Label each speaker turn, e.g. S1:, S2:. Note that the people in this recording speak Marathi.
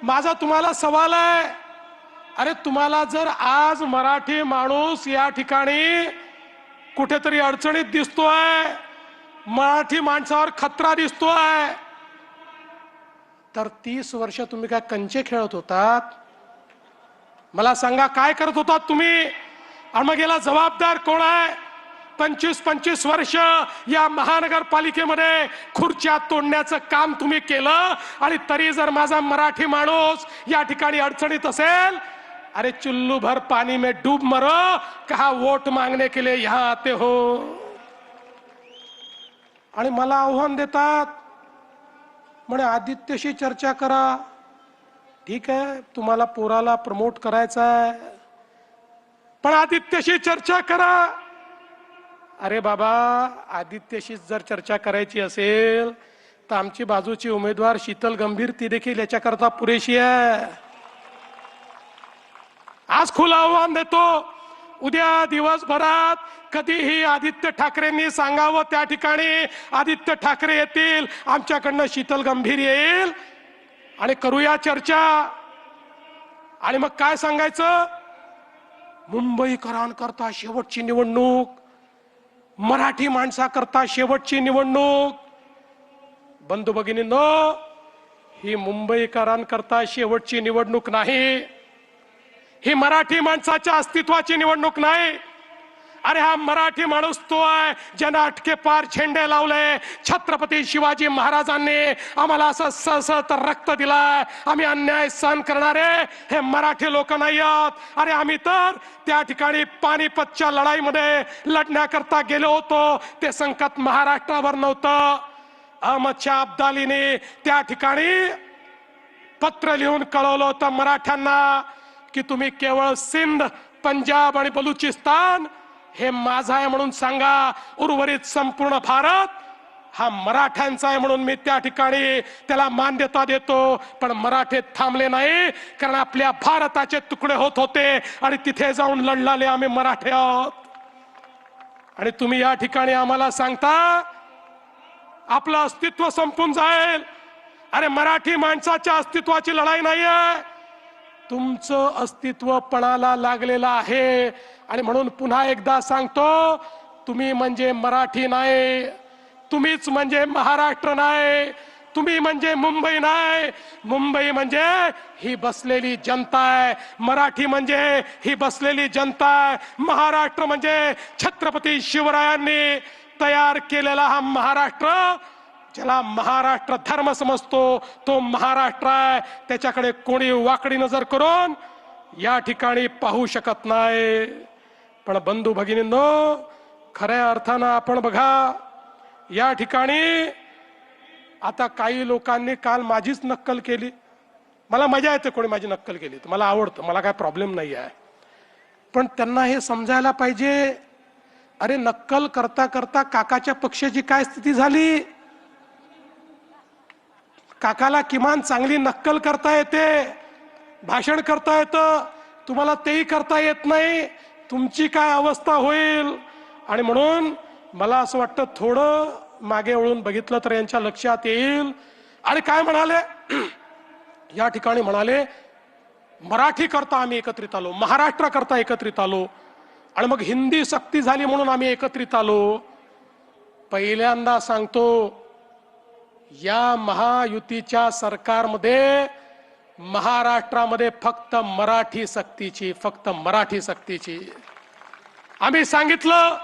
S1: माझा तुम्हाला सवाल आहे, अरे तुम्हाला जर आज मराठी माणूस या ठिकाणी कुठेतरी अडचणीत दिसतोय, मराठी माणसावर खतरा दिसतोय, तर 30 वर्ष तुम्ही काय कंचे खेळत होतात? मला सांगा, काय करत होतात तुम्ही? आणि मग याला जबाबदार कोण आहे? 25-25 वर्ष या महानगरपालिकेमध्ये खुर्च्या तोडण्याचं काम तुम्ही केलं, आणि तरी जर माझा मराठी माणूस या ठिकाणी अडचणीत असेल, अरे चुल्लू भर पानी में डूब मरो, कहा वोट मांगने के लिए यहां आते हो? आणि मला आव्हान देतात, म्हणे आदित्यशी चर्चा करा. ठीक आहे, तुम्हाला पोराला प्रमोट करायचा आहे, पण आदित्यशी चर्चा करा. अरे बाबा, आदित्यशी जर चर्चा करायची असेल तर आमची बाजूची उमेदवार शीतल गंभीर ती देखील याच्याकरता पुरेशी आहे. आज खुलं आव्हान देतो, उद्या दिवसभरात कधीही आदित्य ठाकरेंनी सांगावं, त्या ठिकाणी आदित्य ठाकरे येतील, आमच्याकडनं शीतल गंभीर येईल आणि करूया चर्चा. आणि मग काय सांगायचं? मुंबईकरांकरता शेवटची निवडणूक, मराठी माणसाकरता शेवटची निवडणूक. बंधू भगिनींनो, ही मुंबईकरांकरता शेवटची निवडणूक नाही, ही मराठी माणसाच्या अस्तित्वाची निवडणूक नाही. अरे हा मराठी माणूस तो आहे ज्यानं अटके पार झेंडे लावले. छत्रपती शिवाजी महाराजांनी आम्हाला असं सळसळत रक्त दिलाय. आम्ही अन्याय सहन करणारे हे मराठी लोक नाही आहोत. अरे आम्ही तर त्या ठिकाणी पानिपतच्या लढाईमध्ये लढण्याकरता गेलो होतो, ते संकट महाराष्ट्रावर नव्हतं. अहमद शाह अब्दालीने त्या ठिकाणी पत्र लिहून कळवलं होतं मराठ्यांना की तुम्ही केवळ सिंध, पंजाब आणि बलुचिस्तान हे माझा आहे म्हणून सांगा, उर्वरित संपूर्ण भारत हा मराठ्यांचा आहे म्हणून मी त्या ठिकाणी त्याला मान्यता देतो. पण मराठे थांबले नाही, कारण आपल्या भारताचे तुकडे होत होते आणि तिथे जाऊन लढलाले आम्ही मराठे आहोत. आणि तुम्ही या ठिकाणी आम्हाला सांगता आपलं अस्तित्व संपून जाईल. अरे मराठी माणसाच्या अस्तित्वाची लढाई नाही आहे, तुमचं अस्तित्व पणाला लागलेलं आहे. आणि म्हणून पुन्हा एकदा सांगतो, तुम्ही म्हणजे मराठी नाही, तुम्हीच म्हणजे महाराष्ट्र नाही, तुम्ही म्हणजे मुंबई नाही. मुंबई म्हणजे ही बसलेली जनता आहे, मराठी म्हणजे ही बसलेली जनता आहे. महाराष्ट्र म्हणजे छत्रपती शिवरायांनी तयार केलेला हा महाराष्ट्र, ज्याला महाराष्ट्र धर्म समजतो तो महाराष्ट्र आहे. त्याच्याकडे कोणी वाकडी नजर करून या ठिकाणी पाहू शकत नाही. पण बंधू भगिनींनो, खऱ्या अर्थानं आपण बघा, या ठिकाणी आता काही लोकांनी काल माझीच नक्कल केली. मला मजा येते कोणी माझी नक्कल केली तर, मला आवडतं, मला काय प्रॉब्लेम नाही आहे. पण त्यांना हे समजायला पाहिजे, अरे नक्कल करता करता काकाच्या पक्षाची काय स्थिती झाली? काकाला किमान चांगली नक्कल करता येते, भाषण करता येतं, तुम्हाला तेही करता येत नाही. तुमची काय अवस्था होईल? आणि म्हणून मला असं वाटतं थोडं मागे वळून बघितलं तर यांच्या लक्षात येईल. आणि काय म्हणाले या ठिकाणी? म्हणाले मराठी करता आम्ही एकत्रित आलो, महाराष्ट्र करता एकत्रित आलो, आणि मग हिंदी सक्ती झाली म्हणून आम्ही एकत्रित आलो. पहिल्यांदा सांगतो, या महायुतीच्या सरकारमध्ये महाराष्ट्रामध्ये फक्त मराठी सक्तीची, फक्त मराठी सक्तीची. आम्ही सांगितलं